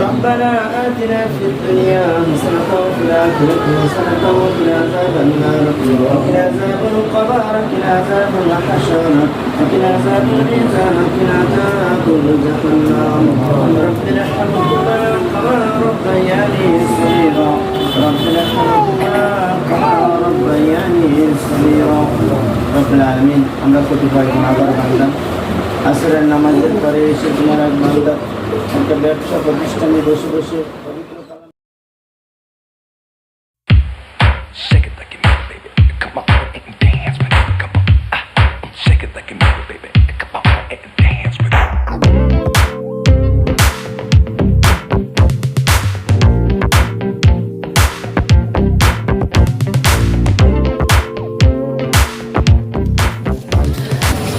ربنا آتنا في الدنيا حسنة وفي الآخرة حسنة وقنا عذاب النار وقنا عذاب القبر وقنا عذاب الحشر وقنا عذاب الميزان وقنا عذاب جهنم رب ارحمهما كما ربياني صغيرا رب ارحمهما كما ربياني صغيرا رب العالمين আমরা প্রতিবার গুনাহগার বান্দা আসরের নামাজের পরে এসে তোমার এক বান্দা একটা ব্যবসা প্রতিষ্ঠানে বসে বসে Shake it like you mean it, baby. Come on and dance with it. Come on. Shake it like you mean it, baby. Come on and dance with it.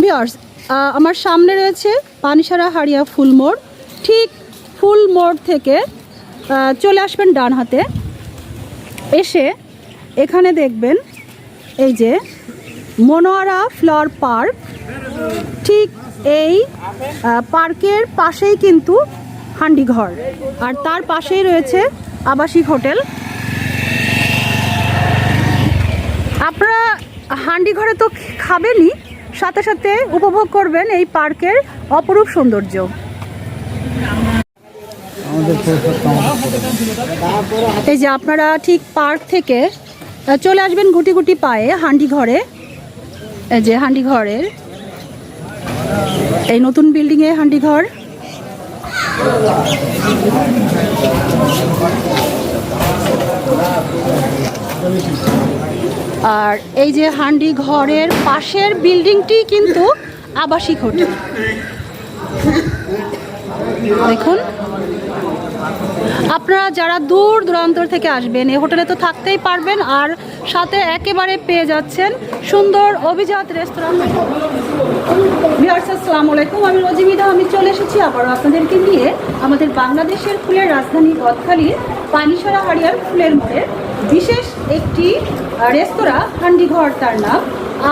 Viewers, আমার সামনে রয়েছে পানিসারা হাড়িয়া ফুল মোড়। ঠিক ফুল মোড় থেকে চলে আসবেন ডান হাতে, এসে এখানে দেখবেন এই যে মনোয়ারা ফ্লাওয়ার পার্ক। ঠিক এই পার্কের পাশেই কিন্তু হান্ডিঘর, আর তার পাশেই রয়েছে আবাসিক হোটেল। আপনারা হান্ডিঘরে তো খাবেনই, সাথে সাথে উপভোগ করবেন এই পার্কের অপরূপ সৌন্দর্য। এই যে আপনারা ঠিক পার্ক থেকে চলে আসবেন গুটি গুটি পায়ে হান্ডিঘরে। এই যে হান্ডিঘরের এই নতুন বিল্ডিংয়ে হান্ডিঘর। আর এই যে হান্ডি ঘরের পাশের বিল্ডিংটি কিন্তু আবাসিক হোটেল। দেখুন, আপনারা যারা দূর দূরান্তর থেকে আসবেন এই হোটেলে তো থাকতেই পারবেন, আর সাথে একেবারে পেয়ে যাচ্ছেন সুন্দর অভিজাত রেস্তোরাঁ। ভিউয়ার্স, আসসালামু আলাইকুম, আমি রজিমিদা। আমি চলে এসেছি আবারও আপনাদেরকে নিয়ে আমাদের বাংলাদেশের ফুলের রাজধানী গদখালির পানিসারা হাড়িয়ার ফুলের মোড়ের বিশেষ একটি রেস্তোরাঁ হান্ডিঘর, তার নাম।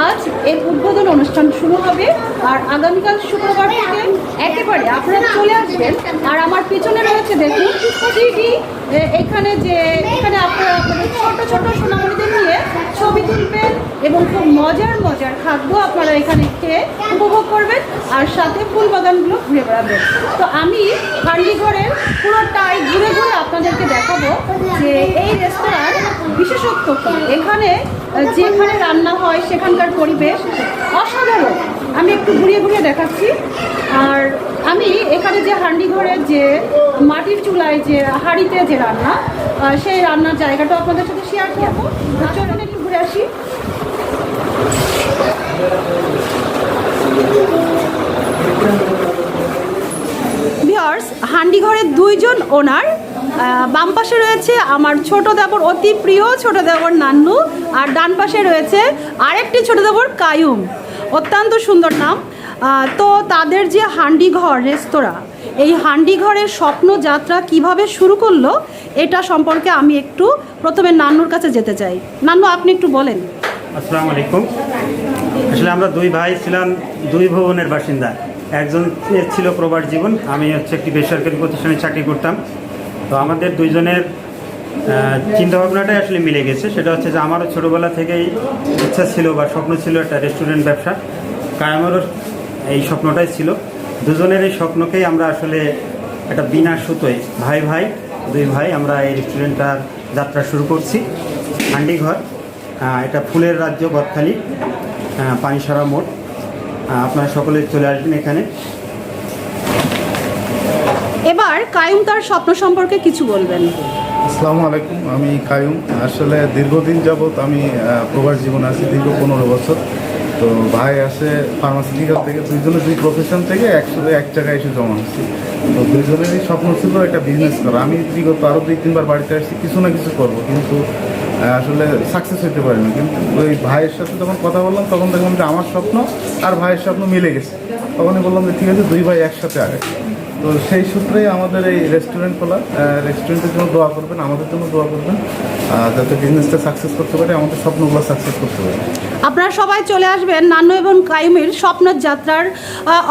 আজ এর উদ্বোধন অনুষ্ঠান শুরু হবে, আর আগামীকাল শুক্রবার থেকে একেবারে আপনারা চলে আসবেন। আর আমার পিছনে রয়েছে দেখুন সিডি, এখানে আপনারা আপনাদের ছোট ছোট সোনামণিদের নিয়ে ছবি তুলবেন এবং খুব মজার মজার খাদ্য আপনারা এখানে খেয়ে উপভোগ করবেন, আর সাথে ফুল বাগানগুলো ঘুরে বেড়াবেন। তো আমি হান্ডিঘরের পুরোটাই ঘুরে ঘুরে আপনাদেরকে দেখাবো যে এই রেস্তোরাঁর বিশেষত্ব কী, এখানে যেখানে রান্না হয় সেখানকার পরিবেশ অসাধারণ। আমি একটু ঘুরিয়ে ঘুরিয়ে দেখাচ্ছি। আর আমি এখানে যে হান্ডিঘরের যে মাটির চুলায় যে হাঁড়িতে যে রান্না, সেই রান্নার জায়গাটা আপনাদের সাথে শেয়ার করবো। চলুন একটু ঘুরে আসি। ভিউয়ার্স, হান্ডিঘরের দুইজন ওনার, বাম পাশে রয়েছে আমার ছোট দেবর, অতি প্রিয় ছোট দেবর নান্নু, আর ডান পাশে রয়েছে আরেকটি ছোট দেবর কায়ুম। অত্যন্ত সুন্দর নাম। তো তাদের যে হান্ডিঘর রেস্তোরাঁ, এই হান্ডিঘরের স্বপ্ন যাত্রা কিভাবে শুরু করলো এটা সম্পর্কে আমি একটু প্রথমে নান্নুর কাছে যেতে চাই। নান্নু, আপনি একটু বলেন। আসসালামু আলাইকুম। আসলে আমরা দুই ভাই ছিলাম, দুই ভবনের বাসিন্দা। একজন ছিল প্রবাস জীবন, আমি একটি বেসরকারি প্রতিষ্ঠানে চাকরি করতাম। তো আমাদের দুইজনের চিন্তাভাবনাটাই আসলে মিলে গেছে। সেটা হচ্ছে যে আমারও ছোটোবেলা থেকেই ইচ্ছা ছিল বা স্বপ্ন ছিল একটা রেস্টুরেন্ট ব্যবসা। কায়েমেরও এই স্বপ্নটাই ছিল। দুজনের এই স্বপ্নকেই আমরা আসলে একটা বিনা সুতোয় দুই ভাই আমরা এই রেস্টুরেন্টটার যাত্রা শুরু করছি। হান্ডিঘর, এটা ফুলের রাজ্য গদখালি, পানিসারা মোড়। আপনারা সকলে চলে আসবেন এখানে। এবার কায়ুম তার স্বপ্ন সম্পর্কে কিছু বলবেন। আসসালামু আলাইকুম, আমি কায়ুম। আসলে দীর্ঘদিন যাবৎ আমি প্রবাস জীবন আছি, দীর্ঘ 15 বছর। তো ভাই আছে ফার্মাসিউটিক্যাল থেকে, দুইজনের দুই প্রফেশন থেকে একসাথে এক জায়গায় এসে জমা হচ্ছি। তো দুইজনেরই স্বপ্ন ছিল একটা বিজনেস করা। আমি বিগত আরও 2-3 বার বাড়িতে আসছি কিছু না কিছু করবো, কিন্তু আসলে সাকসেস হতে পারিনি। কিন্তু ওই ভাইয়ের সাথে যখন কথা বললাম তখন দেখলাম যে আমার স্বপ্ন আর ভাইয়ের স্বপ্ন মিলে গেছে। তখনই বললাম যে ঠিক আছে, দুই ভাই একসাথে আগে। তো সেই সূত্রেই আমাদের এই রেস্টুরেন্ট খোলা। রেস্টুরেন্টের জন্য দোয়া করবেন, আমাদের জন্য দোয়া করবেন, যাতে বিজনেসটা সাকসেস করতে পারে, আমাদের স্বপ্নগুলো সাকসেস করতে পারে। আপনারা সবাই চলে আসবেন নান্নু এবং কাইমের স্বপ্নের যাত্রার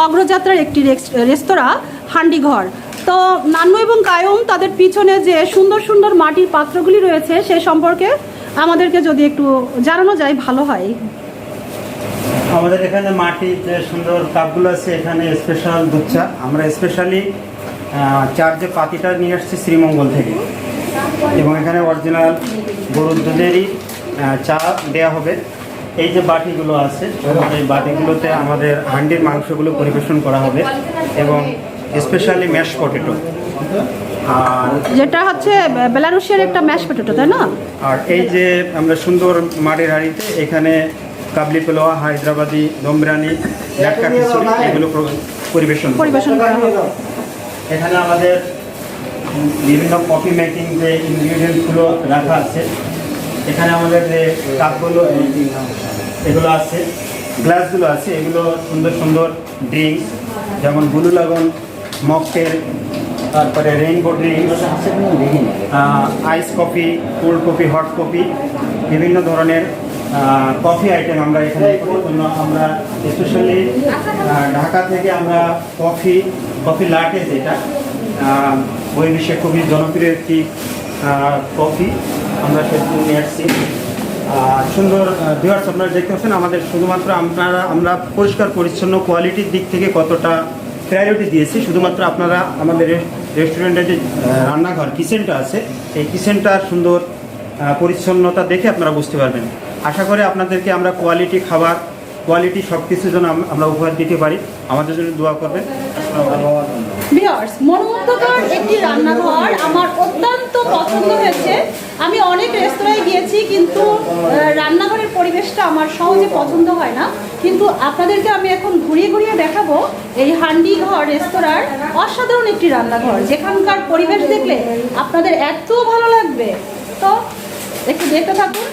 অগ্রযাত্রার একটি রেস্তোরাঁ হান্ডিঘর। তো নান্নু এবং কায়ুম তাদের পিছনে যে সুন্দর সুন্দর মাটির পাত্রগুলি রয়েছে সে সম্পর্কে আমাদেরকে যদি একটু জানানো যায় ভালো হয়। আমাদের এখানে মাটির যে সুন্দর কাপগুলো আছে, এখানে স্পেশাল দুধ চা। আমরা স্পেশালি চার যে পাতিটা নিয়ে আসছি শ্রীমঙ্গল থেকে, এবং এখানে অরিজিনাল গরুর দুধেরই চা দেওয়া হবে। এই যে বাটিগুলো আছে, এই বাটিগুলোতে আমাদের হান্ডির মাংসগুলো পরিবেশন করা হবে, এবং স্পেশালি ম্যাশ পটেটো, আর যেটা হচ্ছে বেলারুশের একটা ম্যাশ পটেটো, তাই না? আর এই যে আমরা সুন্দর মাটির হাঁড়িতে এখানে কাবলি পোলাওয়া, হায়দ্রাবাদি, দম বিরিয়ানি, লাটকা খিচুড়ি এগুলো পরিবেশন করা হবে। এখানে আমাদের বিভিন্ন কফি মেকিং যে ইনগ্রিডিয়েন্টসগুলো রাখা আছে, এখানে আমাদের যে কাপগুলো এগুলো আছে, গ্লাসগুলো আছে, এগুলো সুন্দর সুন্দর ড্রিঙ্কস, যেমন ব্লু লাগন, মকটেল, তারপরে rainbow drinks, ice coffee, cold coffee, hot coffee, বিভিন্ন ধরনের কফি আইটেম আমরা এখানে করার জন্য আমরা স্পেশালি ঢাকা থেকে আমরা কফি লাটে, যেটা ওই বিশ্বে খুবই জনপ্রিয় একটি কফি, আমরা সেটা নিয়ে আসছি। সুন্দর ভিউয়ার্স, আপনারা দেখতে পাচ্ছেন আমাদের শুধুমাত্র আমরা পরিষ্কার পরিচ্ছন্ন কোয়ালিটির দিক থেকে কতটা প্রায়োরিটি দিয়েছি। শুধুমাত্র আপনারা আমাদের রেস্টুরেন্টের যে রান্নাঘর কিচেনটা আছে, এই কিচেনটার সুন্দর পরিচ্ছন্নতা দেখে আপনারা বুঝতে পারবেন। আশা করি আপনাদেরকে আমরা কোয়ালিটি খাবার, কোয়ালিটি সব কিছুর জন্য আমরা উপহার দিতে পারি। আমাদের জন্য দোয়া করবেন। ভিউয়ার্স, মনোমুগ্ধকর একটি রান্নাঘর আমার অত্যন্ত পছন্দ হয়েছে। আমি অনেক রেস্তোরাঁয় গিয়েছি, কিন্তু রান্নাঘরের পরিবেশটা আমার সহজে পছন্দ হয় না। কিন্তু আপনাদেরকে আমি এখন ঘুরিয়ে ঘুরিয়ে দেখাবো এই হান্ডিঘর রেস্তোরাঁর অসাধারণ একটি রান্নাঘর, যেখানকার পরিবেশ দেখলে আপনাদের এত ভালো লাগবে। তো একটু দেখতে থাকুন।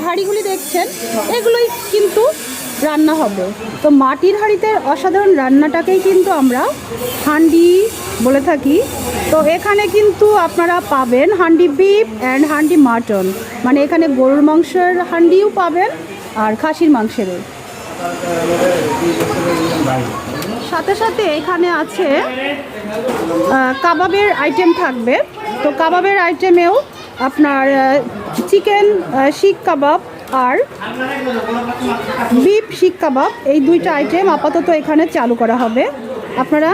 হাঁড়িগুলি দেখছেন, এগুলোই কিন্তু রান্না হবে। তো মাটির হাঁড়িতে অসাধারণ রান্নাটাকেই কিন্তু আমরা হান্ডি বলে থাকি। তো এখানে কিন্তু আপনারা পাবেন handi beef and handi mutton, মানে এখানে গরুর মাংসের হান্ডিও পাবেন আর খাসির মাংসেরও। সাথে সাথে এখানে আছে কাবাবের আইটেম থাকবে। তো কাবাবের আইটেমেও আপনার চিকেন শিক কাবাব আর বিফ শিক কাবাব, এই দুইটা আইটেম আপাতত এখানে চালু করা হবে। আপনারা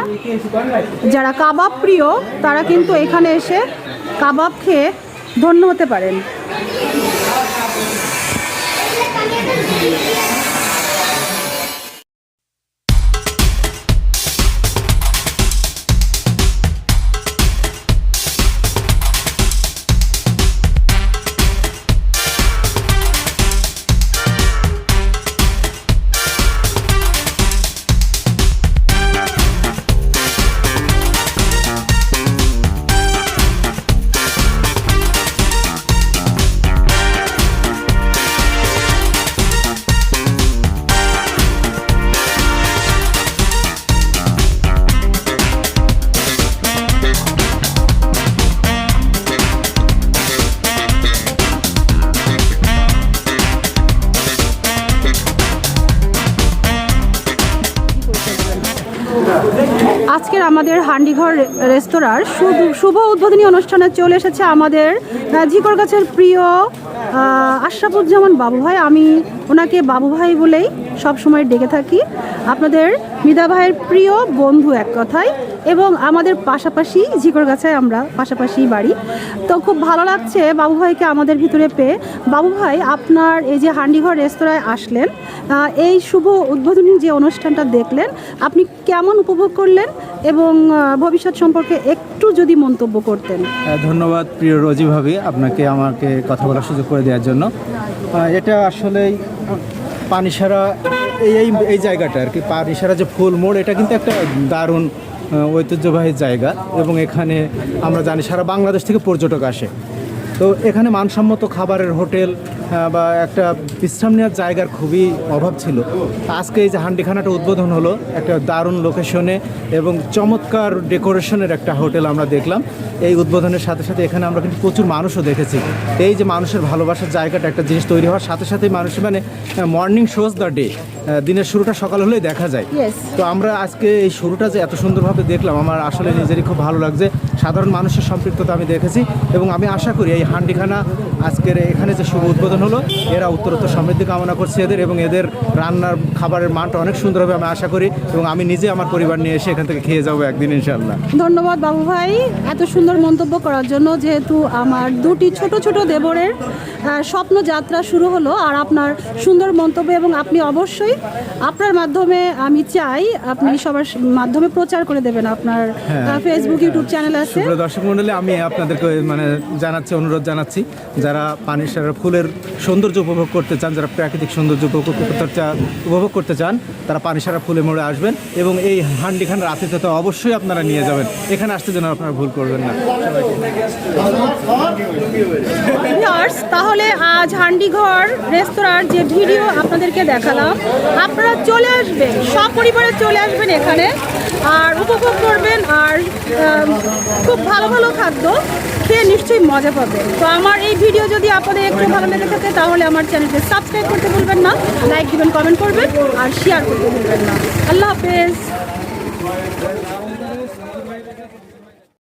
যারা কাবাব প্রিয় তারা কিন্তু এখানে এসে কাবাব খেয়ে ধন্য হতে পারেন। আমাদের হান্ডিঘর রেস্তোরাঁর শুভ উদ্বোধনী অনুষ্ঠানে চলে এসেছে আমাদের ঝিকরগাছের প্রিয় আশরাফুজ্জামান বাবু ভাই। আমি ওনাকে বাবু ভাই বলেই সবসময় ডেকে থাকি। আপনাদের মৃধা ভাইয়ের প্রিয় বন্ধু এক কথায়, এবং আমাদের পাশাপাশি ঝিকরগাছায় আমরা পাশাপাশি বাড়ি। তো খুব ভালো লাগছে বাবু ভাইকে আমাদের ভিতরে পেয়ে। বাবু ভাই, আপনার এই যে হান্ডিঘর রেস্তোরাঁয় আসলেন, এই শুভ উদ্বোধনী যে অনুষ্ঠানটা দেখলেন, আপনি কেমন উপভোগ করলেন এবং ভবিষ্যৎ সম্পর্কে একটু যদি মন্তব্য করতেন। ধন্যবাদ প্রিয় রোজি ভাবি, আপনাকে আমাকে কথা বলার সুযোগ করে দেওয়ার জন্য। এটা আসলেই পানিসারা এই জায়গাটা আর কি, পানিসারা যে ফুল মোড়, এটা কিন্তু একটা দারুণ ঐতিহ্যবাহী জায়গা, এবং এখানে আমরা জানি সারা বাংলাদেশ থেকে পর্যটক আসে। তো এখানে মানসম্মত খাবারের হোটেল বা একটা বিশ্রাম নেওয়ার জায়গার খুবই অভাব ছিল। আজকে এই যে হান্ডিখানাটা উদ্বোধন হলো একটা দারুণ লোকেশনে এবং চমৎকার ডেকোরেশনের একটা হোটেল আমরা দেখলাম। এই উদ্বোধনের সাথে সাথে এখানে আমরা কিন্তু প্রচুর মানুষও দেখেছি। এই যে মানুষের ভালোবাসার জায়গাটা, একটা জিনিস তৈরি হওয়ার সাথে সাথেই মানুষের মানে মর্নিং শোজ দ্য ডে, দিনের শুরুটা সকাল হলেই দেখা যায়। তো আমরা আজকে এই শুরুটা যে এত সুন্দরভাবে দেখলাম, আমার আসলে নিজেরই খুব ভালো লাগছে। সাধারণ মানুষের সম্পৃক্ততা আমি দেখেছি, এবং আমি আশা করি এই হান্ডিখানা আজকের এখানে যে শুভ উদ্বোধন হলো, এরা উত্তরোত্তর সমৃদ্ধি কামনা করছি এদের, এবং এদের রান্নার খাবারের মানটা অনেক সুন্দর হবে আমি আশা করি, এবং আমি নিজে আমার পরিবার নিয়ে এসে এখান থেকে খেয়ে যাবো একদিন ইনশাআল্লাহ। ধন্যবাদ বাবু ভাই এত সুন্দর মন্তব্য করার জন্য। যেহেতু আমার দুটি ছোট ছোট দেবরের স্বপ্ন যাত্রা শুরু হলো, আর আপনার সুন্দর মন্তব্য, এবং আপনি অবশ্যই আপনার মাধ্যমে, আমি চাই আপনি সবার মাধ্যমে প্রচার করে দেবেন। আপনার ফেসবুক ইউটিউব চ্যানেল আছে। দর্শক মণ্ডলী, আমি আপনাদেরকে মানে জানাচ্ছি, অনুরোধ জানাচ্ছি, যারা পানিসারা ফুলের সৌন্দর্য উপভোগ করতে চান, যারা প্রাকৃতিক সৌন্দর্য উপভোগ করতে চান, তারা পানিসারা ফুলে মোড়ে আসবেন, এবং এই হান্ডিখানার আতিথ্যতা অবশ্যই আপনারা নিয়ে যাবেন। এখানে আসতে যেন আপনারা ভুল করবেন না। তাহলে আজ হান্ডিঘর রেস্তোরাঁর যে ভিডিও আপনাদেরকে দেখালাম, আপনারা চলে আসবেন, সপরিবারে চলে আসবেন এখানে, আর উপভোগ করবেন, আর খুব ভালো ভালো খাদ্য খেয়ে নিশ্চয়ই মজা পাবেন। তো আমার এই ভিডিও যদি আপনাদের একটু ভালো লেগে থাকে, তাহলে আমার চ্যানেলকে সাবস্ক্রাইব করতে ভুলবেন না, লাইক দিবেন, কমেন্ট করবেন, আর শেয়ার করতে ভুলবেন না। আল্লাহ হাফেজ।